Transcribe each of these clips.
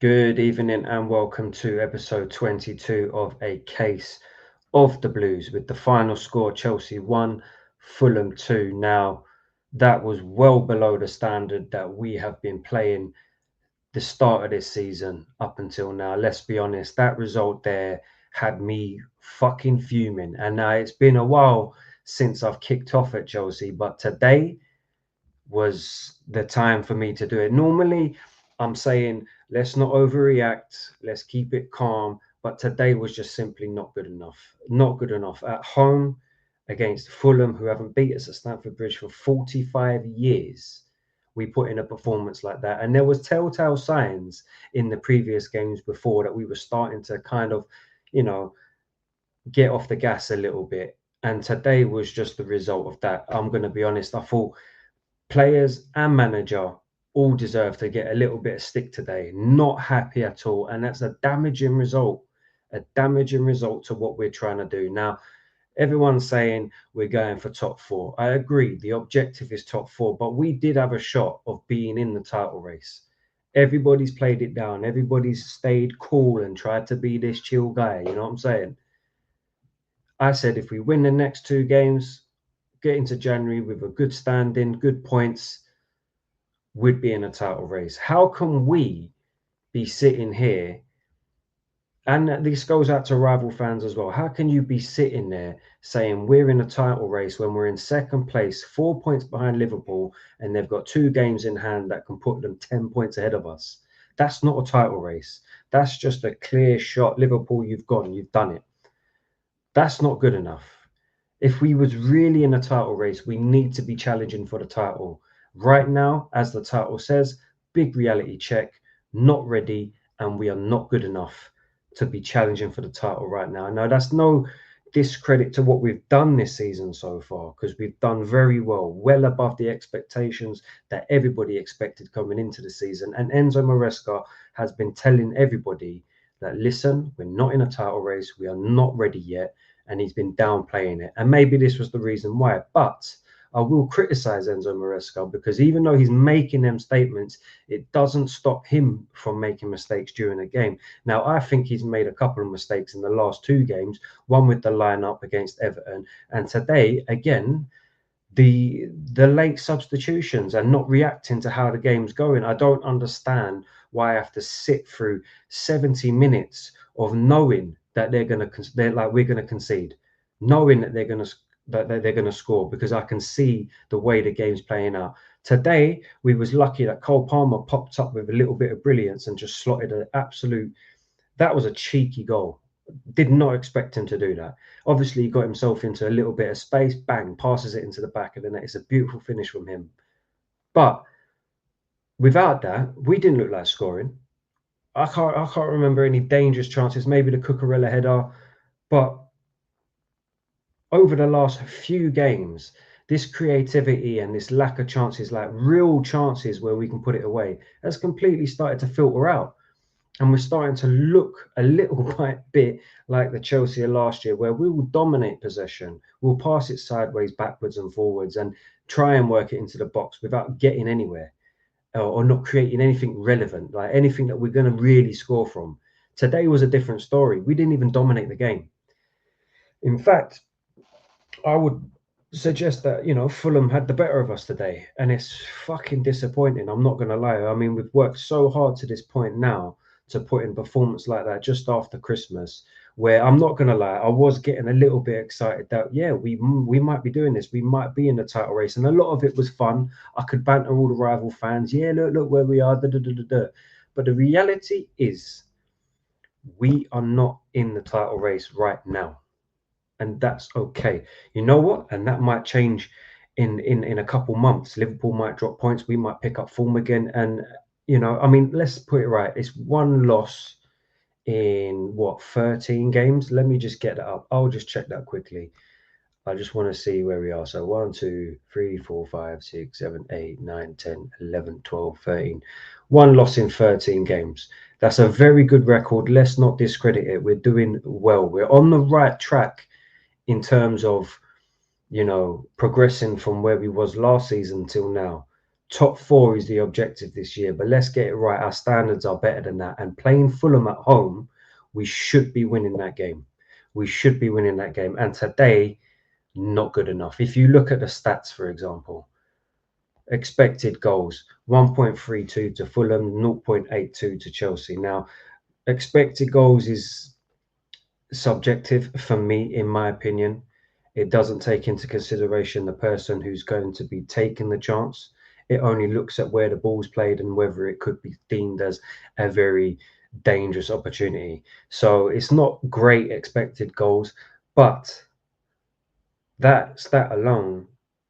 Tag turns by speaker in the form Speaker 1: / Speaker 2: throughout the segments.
Speaker 1: Good evening and welcome to episode 22 of A Case of the Blues with the final score Chelsea 1, Fulham 2. Now, that was well below the standard that we have been playing the start of this season up until now. Let's be honest, that result there had me fucking fuming. And now it's been a while since I've kicked off at Chelsea, but today was the time for me to do it. Normally, I'm saying let's not overreact, let's keep it calm. But today was just simply not good enough. Not good enough. At home against Fulham, who haven't beat us at Stamford Bridge for 45 years, we put in a performance like that. And there was telltale signs in the previous games before that we were starting to kind of, you know, get off the gas a little bit. And today was just the result of that. I'm going to be honest. I thought players and manager all deserve to get a little bit of stick today. Not happy at all. And that's a damaging result to what we're trying to do. Now, everyone's saying we're going for top four. I agree. The objective is top four, but we did have a shot of being in the title race. Everybody's played it down. Everybody's stayed cool and tried to be this chill guy. You know what I'm saying? I said if we win the next two games, get into January with a good standing, good points, would be in a title race. How can we be sitting here? And this goes out to rival fans as well. How can you be sitting there saying we're in a title race when we're in second place, 4 points behind Liverpool, and they've got two games in hand that can put them 10 points ahead of us? That's not a title race. That's just a clear shot. Liverpool, you've gone, you've done it. That's not good enough. If we was really in a title race, we need to be challenging for the title. Right now, as the title says, big reality check, not ready, and we are not good enough to be challenging for the title right now. Now, that's no discredit to what we've done this season so far, because we've done very well above the expectations that everybody expected coming into the season. And Enzo Maresca has been telling everybody that, listen, we're not in a title race, we are not ready yet, and he's been downplaying it. And maybe this was the reason why. But I will criticize Enzo Maresca because even though he's making them statements, it doesn't stop him from making mistakes during a game. Now, I think he's made a couple of mistakes in the last two games, one with the lineup against Everton, and today, again, the late substitutions and not reacting to how the game's going. I don't understand why I have to sit through 70 minutes of knowing that they're like we're going to concede, knowing that they're going to score, because I can see the way the game's playing out. Today we was lucky that Cole Palmer popped up with a little bit of brilliance and just slotted an absolute, that was a cheeky goal. Did not expect him to do that. Obviously, he got himself into a little bit of space, bang, passes it into the back of the net. It's a beautiful finish from him. But without that, we didn't look like scoring. I can't remember any dangerous chances, maybe the Cucurella header. But over the last few games, this creativity and this lack of chances, like real chances where we can put it away, has completely started to filter out. And we're starting to look a little bit like the Chelsea of last year, where we will dominate possession. We'll pass it sideways, backwards and forwards, and try and work it into the box without getting anywhere, or not creating anything relevant, like anything that we're going to really score from. Today was a different story. We didn't even dominate the game. In fact, I would suggest that, Fulham had the better of us today, and it's fucking disappointing. I'm not going to lie. I mean, we've worked so hard to this point now to put in performance like that just after Christmas, where I'm not going to lie, I was getting a little bit excited that, yeah, we might be doing this. We might be in the title race, and a lot of it was fun. I could banter all the rival fans. Yeah, look where we are. Da, da, da, da, da. But the reality is, we are not in the title race right now, and that's okay. You know what? And that might change in a couple months. Liverpool might drop points. We might pick up form again. And I mean, let's put it right. It's one loss in what, 13 games? Let me just get that up. I'll just check that quickly. I just want to see where we are. So 1, 2, 3, 4, 5, 6, 7, 8, 9, 10, 11, 12, 13. One loss in 13 games. That's a very good record. Let's not discredit it. We're doing well. We're on the right track in terms of, progressing from where we was last season till now. Top 4 is the objective this year, but let's get it right. Our standards are better than that. And playing Fulham at home, we should be winning that game. We should be winning that game. And today, not good enough. If you look at the stats, for example, expected goals 1.32 to Fulham, 0.82 to Chelsea. Now, expected goals is subjective for me, in my opinion. It doesn't take into consideration the person who's going to be taking the chance. It only looks at where the ball's played and whether it could be deemed as a very dangerous opportunity. So it's not great expected goals, but that stat alone,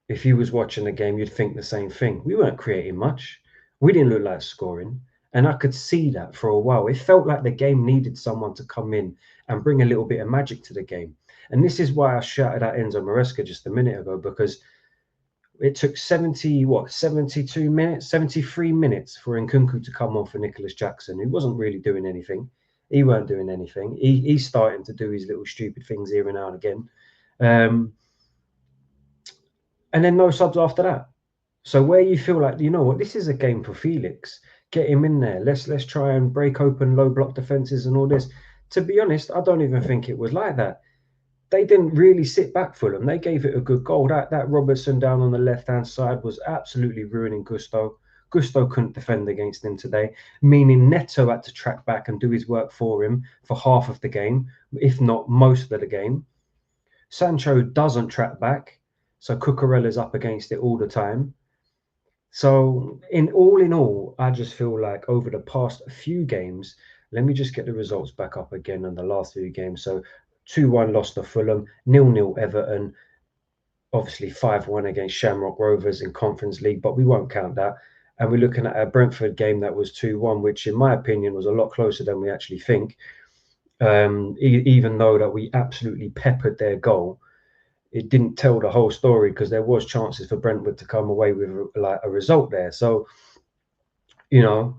Speaker 1: if you was watching the game, you'd think the same thing. We weren't creating much. We didn't look like scoring. And I could see that for a while. It felt like the game needed someone to come in and bring a little bit of magic to the game. And this is why I shouted at Enzo Maresca just a minute ago, because it took 72 minutes, 73 minutes for Nkunku to come on for Nicholas Jackson, who wasn't really doing anything. He weren't doing anything. He's starting to do his little stupid things here and now and again. And then no subs after that. So where you feel like, you know what, this is a game for Felix. Get him in there. Let's try and break open low block defenses and all this. To be honest, I don't even think it was like that. They didn't really sit back for them. They gave it a good goal. That Robertson down on the left-hand side was absolutely ruining Gusto. Gusto couldn't defend against him today, meaning Neto had to track back and do his work for him for half of the game, if not most of the game. Sancho doesn't track back, so Cucurella's up against it all the time. So in all, I just feel like over the past few games, let me just get the results back up again on the last few games. So 2-1 loss to Fulham, 0-0 Everton, obviously 5-1 against Shamrock Rovers in Conference League, but we won't count that. And we're looking at a Brentford game that was 2-1, which in my opinion was a lot closer than we actually think. Even though that we absolutely peppered their goal, it didn't tell the whole story because there was chances for Brentford to come away with like a result there. So, 4-3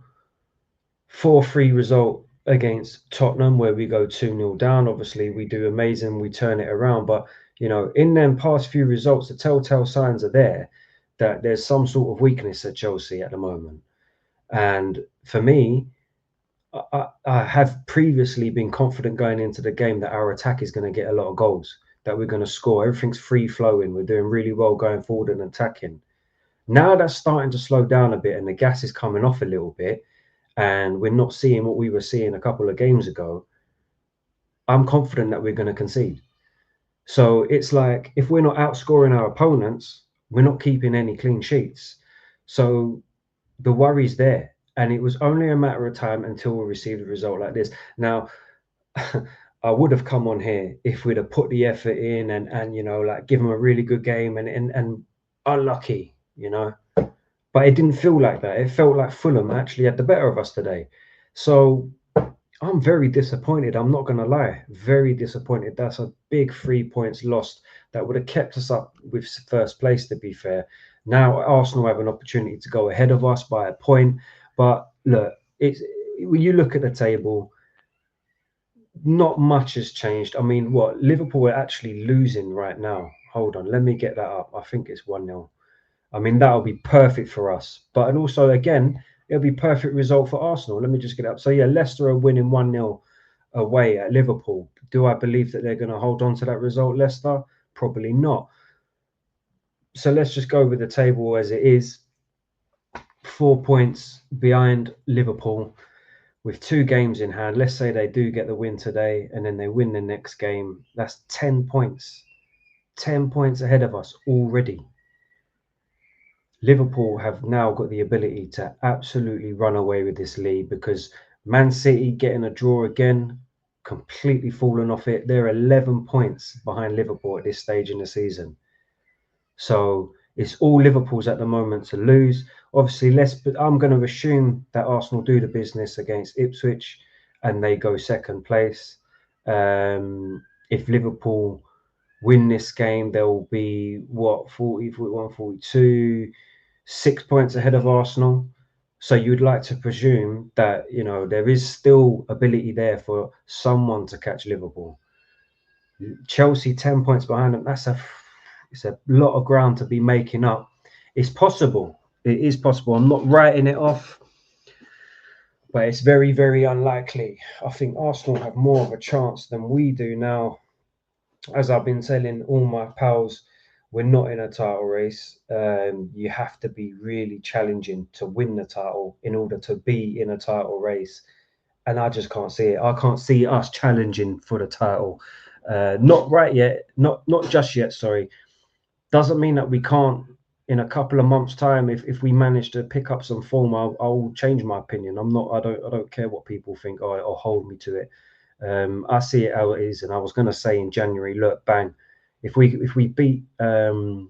Speaker 1: result against Tottenham where we go 2-0 down. Obviously, we do amazing. We turn it around. But, in them past few results, the telltale signs are there that there's some sort of weakness at Chelsea at the moment. And for me, I have previously been confident going into the game that our attack is going to get a lot of goals, that we're going to score. Everything's free flowing. We're doing really well going forward and attacking. Now that's starting to slow down a bit and the gas is coming off a little bit and we're not seeing what we were seeing a couple of games ago. I'm confident that we're going to concede. So it's like if we're not outscoring our opponents, we're not keeping any clean sheets. So the worry's there. And it was only a matter of time until we received a result like this. Now, I would have come on here if we'd have put the effort in and like give them a really good game and unlucky, But it didn't feel like that. It felt like Fulham actually had the better of us today. So I'm very disappointed. I'm not going to lie. Very disappointed. That's a big 3 points lost that would have kept us up with first place, to be fair. Now Arsenal have an opportunity to go ahead of us by a point. But look, when you look at the table, not much has changed. I mean, Liverpool are actually losing right now. Hold on, let me get that up. I think it's 1-0. I mean, that'll be perfect for us. But and also, again, it'll be perfect result for Arsenal. Let me just get it up. So, yeah, Leicester are winning 1-0 away at Liverpool. Do I believe that they're going to hold on to that result, Leicester? Probably not. So let's just go with the table as it is. 4 points behind Liverpool with 2 games in hand. Let's say they do get the win today and then they win the next game. That's 10 points. 10 points ahead of us already. Liverpool have now got the ability to absolutely run away with this league because Man City getting a draw again, completely fallen off it. They're 11 points behind Liverpool at this stage in the season. So it's all Liverpool's at the moment to lose. Obviously, I'm going to assume that Arsenal do the business against Ipswich and they go second place. If Liverpool win this game, they'll be 40, 41, 42, 6 points ahead of Arsenal. So you'd like to presume that, there is still ability there for someone to catch Liverpool. Chelsea 10 points behind them. It's a lot of ground to be making up. It's possible, It is possible. I'm not writing it off, but it's very, very unlikely. I think Arsenal have more of a chance than we do now. As I've been telling all my pals, we're not in a title race. You have to be really challenging to win the title in order to be in a title race. And I just can't see it. I can't see us challenging for the title. Not right yet. Not just yet. Sorry. Doesn't mean that we can't in a couple of months' time. If we manage to pick up some form, I'll change my opinion. I don't care what people think or hold me to it. I see it how it is, and I was going to say in January, look, bang, if we beat Fulham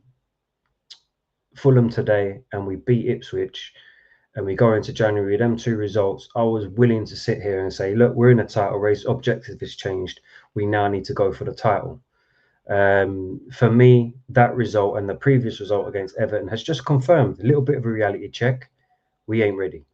Speaker 1: today and we beat Ipswich and we go into January, them two results, I was willing to sit here and say, look, we're in a title race. Objective has changed. We now need to go for the title. For me, that result and the previous result against Everton has just confirmed a little bit of a reality check. We ain't ready.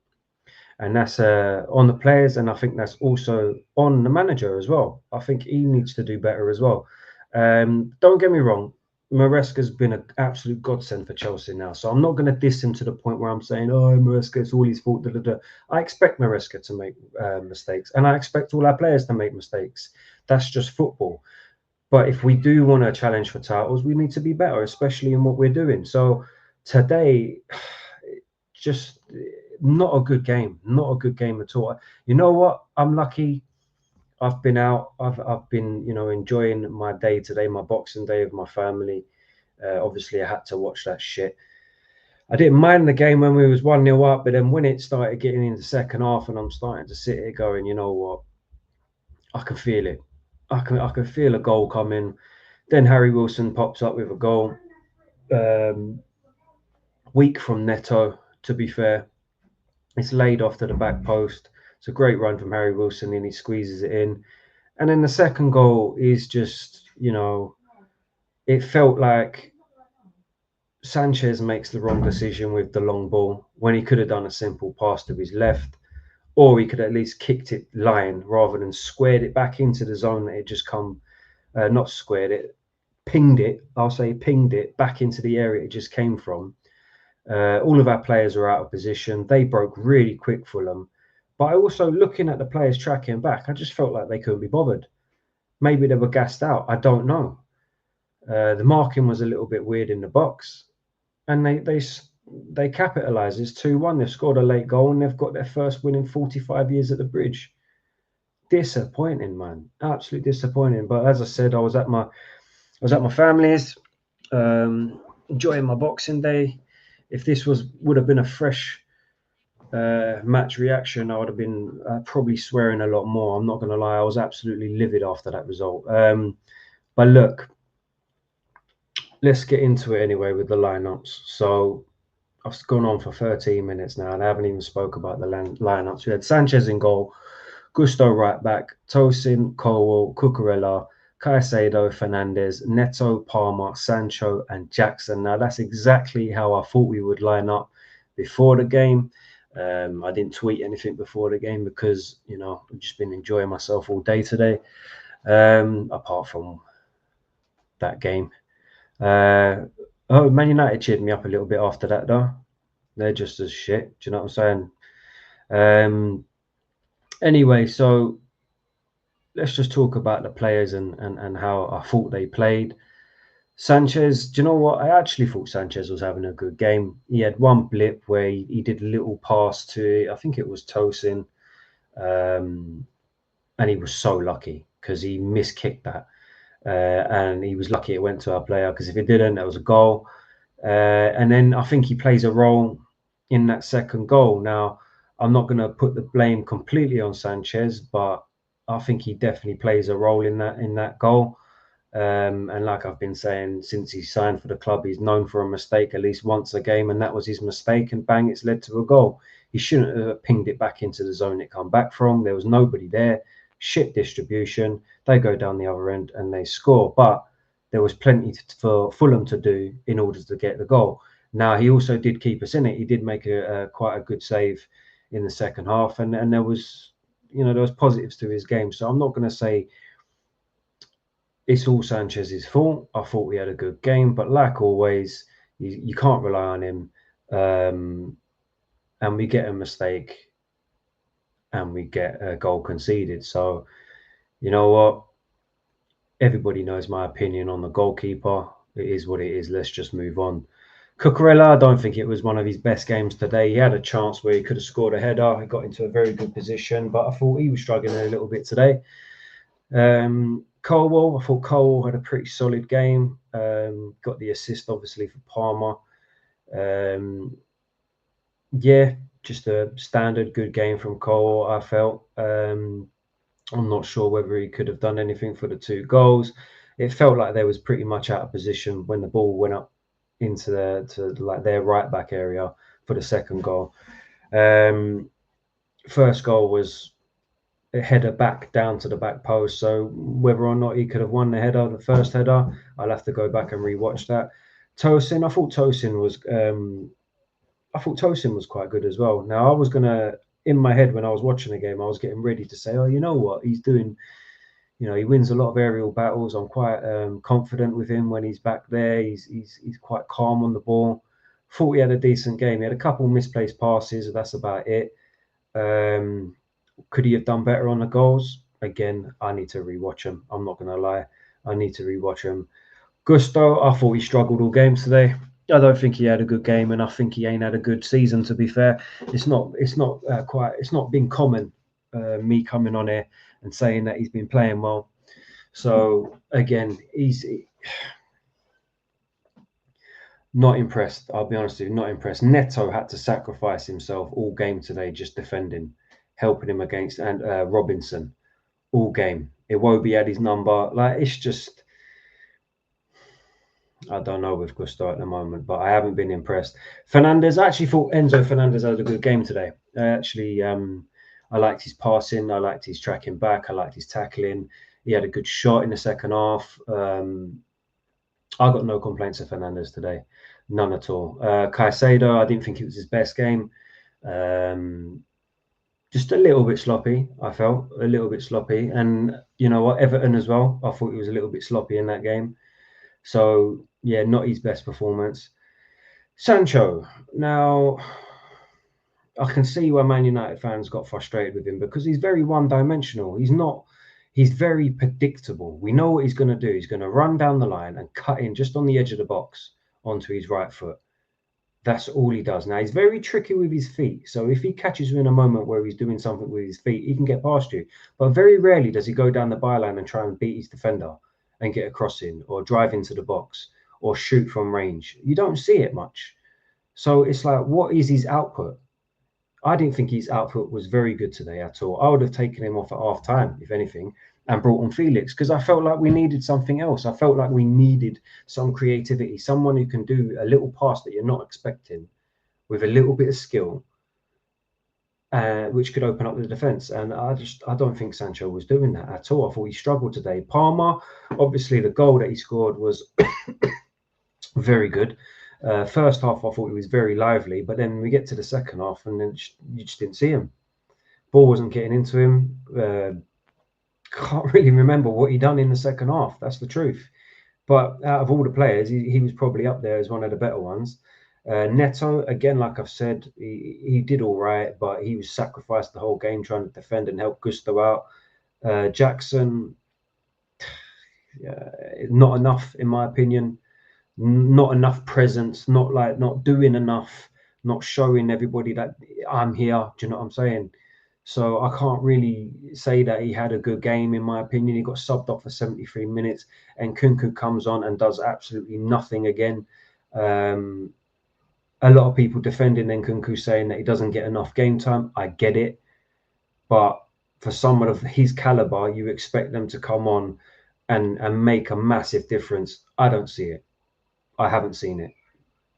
Speaker 1: And that's on the players, and I think that's also on the manager as well. I think he needs to do better as well. Don't get me wrong, Maresca's been an absolute godsend for Chelsea now, so I'm not going to diss him to the point where I'm saying, "Oh, Maresca, it's all his fault." Da, da, da. I expect Maresca to make mistakes, and I expect all our players to make mistakes. That's just football. But if we do want to challenge for titles, we need to be better, especially in what we're doing. So today, just not a good game. Not a good game at all. You know what? I'm lucky. I've been out. I've been enjoying my day today, my Boxing Day with my family. Obviously, I had to watch that shit. I didn't mind the game when we was 1-0 up, but then when it started getting in the second half, and I'm starting to sit here going, you know what? I can feel it. I can feel a goal coming. Then Harry Wilson pops up with a goal. Weak from Neto, to be fair. It's laid off to the back post. It's a great run from Harry Wilson, and he squeezes it in. And then the second goal is just, it felt like Sanchez makes the wrong decision with the long ball when he could have done a simple pass to his left, or he could at least kicked it line rather than squared it back into the zone that it just come, not squared it, pinged it. I'll say pinged it back into the area it just came from. All of our players are out of position. They broke really quick, Fulham. But I also, looking at the players tracking back, I just felt like they couldn't be bothered. Maybe they were gassed out. I don't know. The marking was a little bit weird in the box, and they capitalised. It's 2-1. They've scored a late goal, and they've got their first win in 45 years at the Bridge. Disappointing, man. Absolutely disappointing. But as I said, I was at my family's, enjoying my Boxing Day. If this would have been a fresh match reaction, I would have been probably swearing a lot more. I'm not going to lie, I was absolutely livid after that result. But look, let's get into it anyway with the lineups. So I've gone on for 13 minutes now, and I haven't even spoke about the lineups. We had Sanchez in goal, Gusto right back, Tosin, Colwell, Cucurella, Caicedo, Fernandez, Neto, Palmer, Sancho, and Jackson. Now, that's exactly how I thought we would line up before the game. I didn't tweet anything before the game because, I've just been enjoying myself all day today, apart from that game. Man United cheered me up a little bit after that, though. They're just as shit. Do you know what I'm saying? Anyway, so let's just talk about the players and how I thought they played. Sanchez, do you know what? I actually thought Sanchez was having a good game. He had one blip where he did a little pass to, I think it was Tosin, and he was so lucky because he miskicked that. And he was lucky it went to our player, because if it didn't, that was a goal. And then I think he plays a role in that second goal. Now, I'm not going to put the blame completely on Sanchez, but I think he definitely plays a role in that goal. And like I've been saying, since he signed for the club, he's known for a mistake at least once a game, and that was his mistake, and bang, it's led to a goal. He shouldn't have pinged it back into the zone it come back from. There was nobody there. Shit distribution. They go down the other end and they score. But there was plenty for Fulham to do in order to get the goal. Now, he also did keep us in it. He did make quite a good save in the second half, and there was, there was positives to his game. So I'm not going to say it's all Sanchez's fault. I thought we had a good game, but like always, you can't rely on him. and we get a mistake and we get a goal conceded. So, you know what? Everybody knows my opinion on the goalkeeper. It is what it is. Let's just move on. Cucurella, I don't think it was one of his best games today. He had a chance where he could have scored a header. He got into a very good position, but I thought he was struggling a little bit today. Colwell, I thought Colwell had a pretty solid game. Got the assist, obviously, for Palmer. Yeah, just a standard good game from Colwell, I felt. I'm not sure whether he could have done anything for the 2 goals. It felt like they was pretty much out of position when the ball went up into their right back area for the second goal. First goal was a header back down to the back post. So whether or not he could have won the first header, I'll have to go back and rewatch that. Tosin, I thought Tosin was quite good as well. Now I was gonna, in my head when I was watching the game, I was getting ready to say, oh, you know what, he's doing. He wins a lot of aerial battles. I'm quite confident with him when he's back there. He's quite calm on the ball. Thought he had a decent game. He had a couple misplaced passes. That's about it. Could he have done better on the goals? Again, I need to rewatch him. I'm not going to lie. I need to rewatch him. Gusto, I thought he struggled all games today. I don't think he had a good game, and I think he ain't had a good season. To be fair, it's not been common. Me coming on here and saying that he's been playing well. So again, he's not impressed. I'll be honest with you, not impressed. Neto had to sacrifice himself all game today, just defending, helping him against and Robinson all game. Iwobi had his number. Like, it's just, I don't know with Gusto at the moment, but I haven't been impressed. Fernandez, I actually thought Enzo Fernandez had a good game today. I liked his passing. I liked his tracking back. I liked his tackling. He had a good shot in the second half. I got no complaints of Fernandez today. None at all. Caicedo, I didn't think it was his best game. Just a little bit sloppy, I felt. A little bit sloppy. And you know what? Everton as well. I thought he was a little bit sloppy in that game. So, yeah, not his best performance. Sancho. Now, I can see why Man United fans got frustrated with him because he's very one-dimensional. He's very predictable. We know what he's going to do. He's going to run down the line and cut in just on the edge of the box onto his right foot. That's all he does. Now, he's very tricky with his feet. So if he catches you in a moment where he's doing something with his feet, he can get past you. But very rarely does he go down the byline and try and beat his defender and get a crossing or drive into the box or shoot from range. You don't see it much. So it's like, what is his output? I didn't think his output was very good today at all. I would have taken him off at half time, if anything, and brought on Felix because I felt like we needed something else. I felt like we needed some creativity, someone who can do a little pass that you're not expecting with a little bit of skill, which could open up the defence. And I don't think Sancho was doing that at all. I thought he struggled today. Palmer, obviously, the goal that he scored was very good. First half, I thought he was very lively, but then we get to the second half, and then you just didn't see him. Ball wasn't getting into him. Can't really remember what he done in the second half. That's the truth. But out of all the players, he was probably up there as one of the better ones. Neto, again, like I've said, he did all right, but he was sacrificed the whole game trying to defend and help Gusto out. Jackson, not enough, in my opinion. Not enough presence, not doing enough, not showing everybody that I'm here. Do you know what I'm saying? So I can't really say that he had a good game, in my opinion. He got subbed off for 73 minutes, and Kunku comes on and does absolutely nothing again. A lot of people defending Nkunku, saying that he doesn't get enough game time. I get it, but for someone of his caliber, you expect them to come on and make a massive difference. I don't see it. I haven't seen it.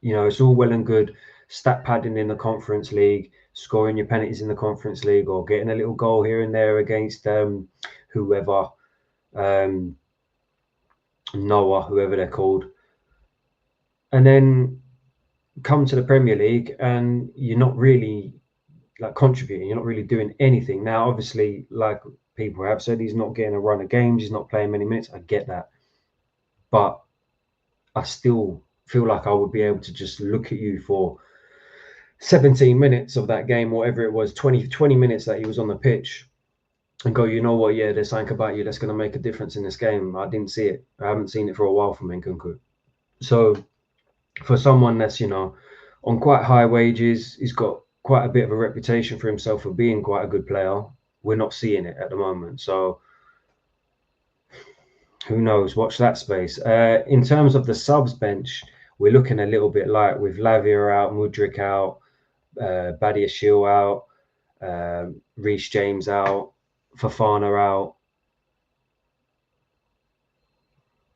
Speaker 1: It's all well and good stat padding in the Conference League, scoring your penalties in the Conference League, or getting a little goal here and there against whoever, Noah, whoever they're called, and then come to the Premier League and you're not really contributing. You're not really doing anything. Now, obviously, like people have said, he's not getting a run of games. He's not playing many minutes. I get that, but I still feel like I would be able to just look at you for 17 minutes of that game, whatever it was, 20 minutes that he was on the pitch, and go, you know what, yeah, there's something about you that's going to make a difference in this game. I didn't see it. I haven't seen it for a while from Nkunku. So for someone that's, on quite high wages, he's got quite a bit of a reputation for himself for being quite a good player. We're not seeing it at the moment. So who knows? Watch that space. In terms of the subs bench, we're looking a little bit light with Lavia out, Mudryk out, Badiashile out, Reece James out, Fofana out.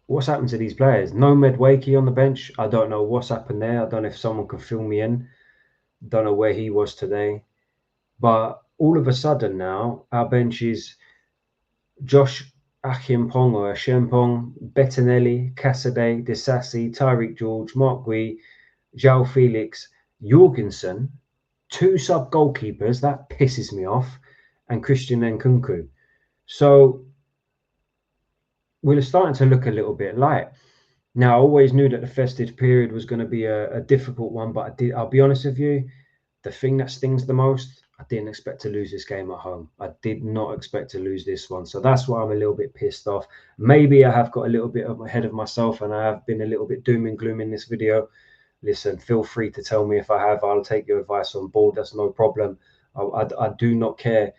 Speaker 1: What's happened to these players? No Medwakey on the bench. I don't know what's happened there. I don't know if someone can fill me in. Don't know where he was today. But all of a sudden now, our bench is Josh Achimpong or Ashempong, Bettinelli, Cassidy, Disassi, Tyreek George, Mark Gui, João Felix, Jorgensen, 2 sub goalkeepers. That pisses me off. And Christian Nkunku. So we're starting to look a little bit light. Now, I always knew that the festive period was going to be a difficult one, but I'll be honest with you, the thing that stings the most, I didn't expect to lose this game at home. I did not expect to lose this one. So that's why I'm a little bit pissed off. Maybe I have got a little bit ahead of myself and I have been a little bit doom and gloom in this video. Listen, feel free to tell me if I have. I'll take your advice on board. That's no problem. I do not care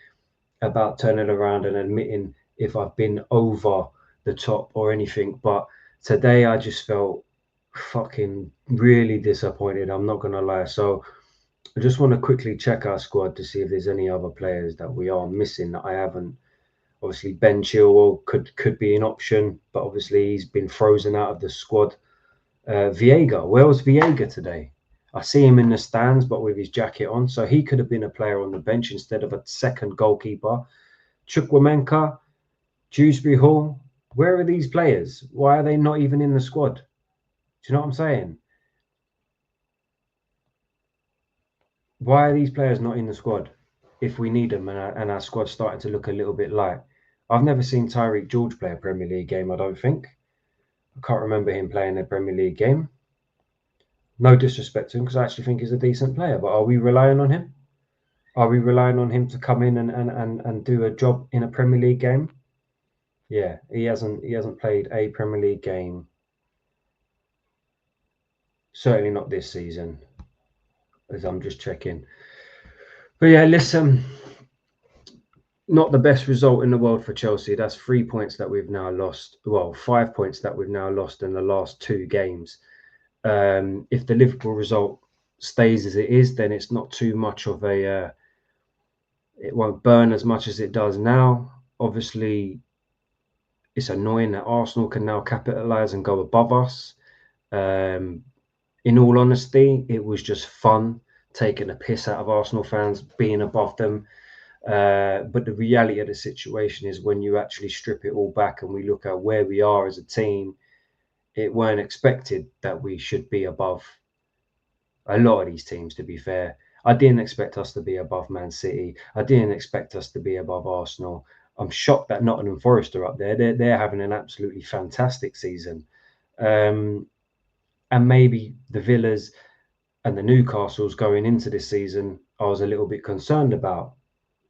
Speaker 1: about turning around and admitting if I've been over the top or anything. But today I just felt fucking really disappointed. I'm not going to lie. So I just want to quickly check our squad to see if there's any other players that we are missing that I haven't. Obviously, Ben Chilwell could be an option, but obviously he's been frozen out of the squad. Viega, where was Viega today? I see him in the stands, but with his jacket on, so he could have been a player on the bench instead of a second goalkeeper. Chukwuemeka, Dewsbury Hall, where are these players? Why are they not even in the squad? Do you know what I'm saying? Why are these players not in the squad if we need them and our squad's starting to look a little bit light? I've never seen Tyreek George play a Premier League game, I don't think. I can't remember him playing a Premier League game. No disrespect to him, because I actually think he's a decent player, but are we relying on him? Are we relying on him to come in and do a job in a Premier League game? Yeah, he hasn't played a Premier League game. Certainly not this season, as I'm just checking. But yeah, listen, not the best result in the world for Chelsea. That's 3 points that we've now lost. Well, 5 points that we've now lost in the last 2 games. If the Liverpool result stays as it is, then it's not too much of a... it won't burn as much as it does now. Obviously, it's annoying that Arsenal can now capitalise and go above us. In all honesty, it was just fun taking a piss out of Arsenal fans, being above them. But the reality of the situation is when you actually strip it all back and we look at where we are as a team, it weren't expected that we should be above a lot of these teams, to be fair. I didn't expect us to be above Man City. I didn't expect us to be above Arsenal. I'm shocked that Nottingham Forest are up there. They're having an absolutely fantastic season. And maybe the Villas and the Newcastles going into this season, I was a little bit concerned about.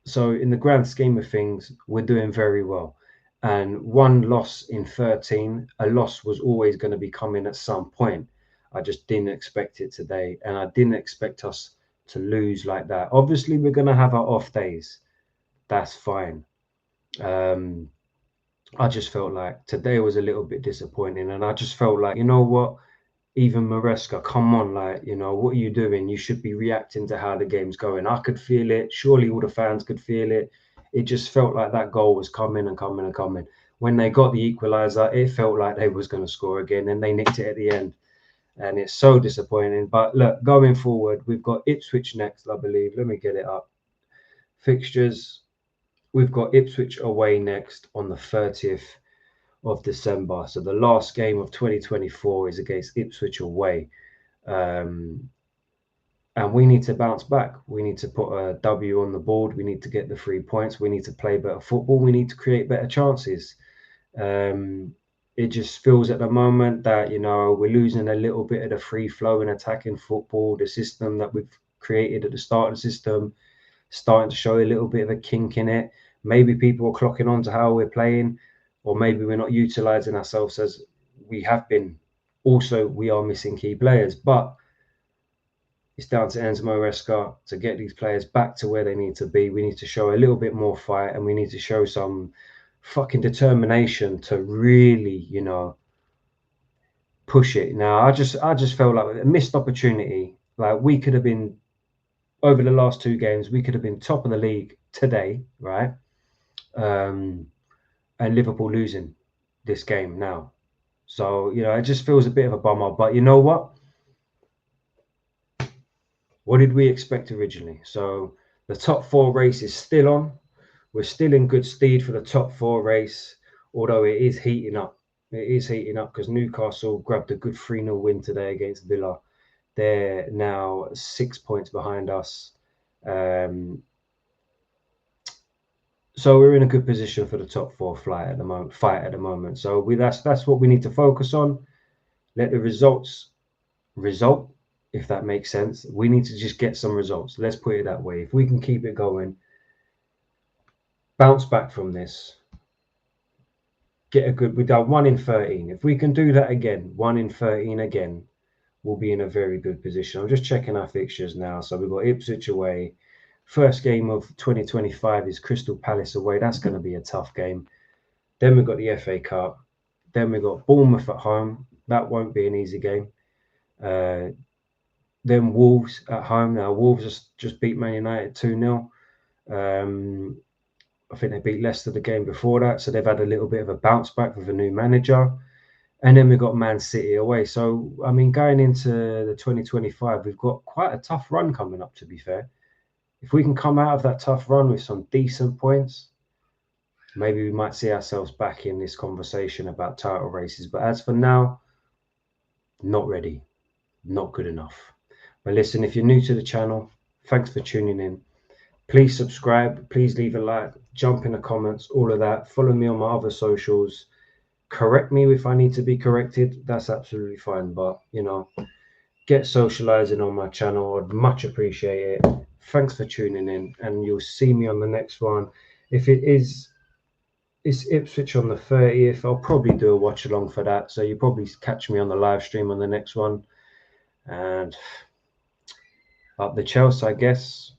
Speaker 1: So in the grand scheme of things, we're doing very well. And 1 loss in 13, a loss was always going to be coming at some point. I just didn't expect it today. And I didn't expect us to lose like that. Obviously, we're going to have our off days. That's fine. I just felt like today was a little bit disappointing. And I just felt like, you know what? Even Maresca, come on, like, what are you doing? You should be reacting to how the game's going. I could feel it. Surely all the fans could feel it. It just felt like that goal was coming and coming and coming. When they got the equaliser, it felt like they was going to score again, and they nicked it at the end. And it's so disappointing. But look, going forward, we've got Ipswich next, I believe. Let me get it up. Fixtures. We've got Ipswich away next on the 30th of December. So the last game of 2024 is against Ipswich away. And we need to bounce back. We need to put a W on the board. We need to get the 3 points. We need to play better football. We need to create better chances. It just feels at the moment that, we're losing a little bit of the free flow in attacking football, the system that we've created at the start of the system starting to show a little bit of a kink in it. Maybe people are clocking on to how we're playing, or maybe we're not utilizing ourselves as we have been. Also, we are missing key players, but it's down to Enzo Maresca to get these players back to where they need to be. We need to show a little bit more fight, and we need to show some fucking determination to really, you know, push it. Now, I just felt like a missed opportunity. Like, we could have been, over the last 2 games, we could have been top of the league today, right? And Liverpool losing this game now. So, you know, it just feels a bit of a bummer. But you know what? What did we expect originally? So the top 4 race is still on. We're still in good stead for the top 4 race, although it is heating up. It is heating up because Newcastle grabbed a good 3-0 win today against Villa. They're now 6 points behind us. So we're in a good position for the top 4 fight at the moment. So that's what we need to focus on. Let the results result, if that makes sense. We need to just get some results. Let's put it that way. If we can keep it going, bounce back from this, we've done 1 in 13. If we can do that again, 1 in 13 again, we'll be in a very good position. I'm just checking our fixtures now. So we've got Ipswich away. First game of 2025 is Crystal Palace away. That's going to be a tough game. Then we've got the FA Cup. Then we've got Bournemouth at home. That won't be an easy game. Then Wolves at home. Now, Wolves just beat Man United 2-0. I think they beat Leicester the game before that. So they've had a little bit of a bounce back with a new manager. And then we've got Man City away. So, I mean, going into the 2025, we've got quite a tough run coming up, to be fair. If we can come out of that tough run with some decent points, maybe we might see ourselves back in this conversation about title races. But as for now, not ready. Not good enough. But listen, if you're new to the channel, thanks for tuning in. Please subscribe. Please leave a like. Jump in the comments. All of that. Follow me on my other socials. Correct me if I need to be corrected. That's absolutely fine. But, you know, get socializing on my channel. I'd much appreciate it. Thanks for tuning in. And you'll see me on the next one. If it's Ipswich on the 30th. I'll probably do a watch along for that. So you probably catch me on the live stream on the next one. And up the Chels, I guess.